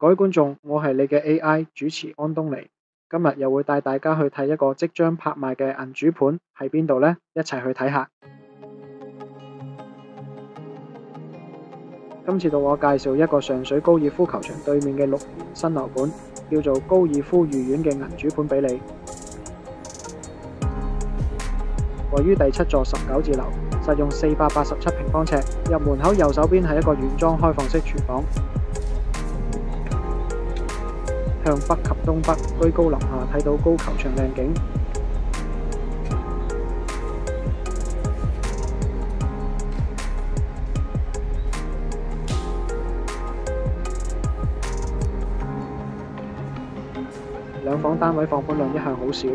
各位觀眾，我係你嘅 AI 主持安東尼，今日又會帶大家去睇一個即將拍賣嘅銀主盤喺邊度呢？一齊去睇下。今次到我介紹一個上水高爾夫球場對面嘅6年新樓盤，叫做高爾夫御苑嘅銀主盤俾你。位於第7座19字樓，實用487平方尺。入門口右手邊係一個原裝開放式廚房，向北及東北，居高臨下睇到高球場靚景。兩房單位放盤量一向好少，5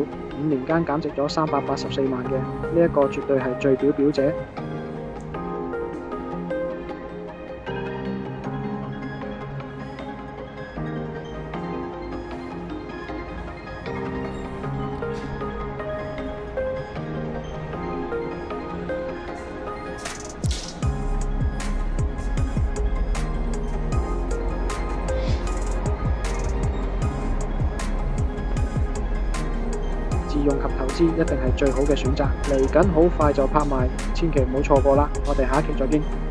年間減值咗384萬嘅，呢一個絕對係最表者。自用及投資一定係最好嘅選擇，嚟緊好快就拍賣，千祈唔好錯過啦！我哋下一期再見。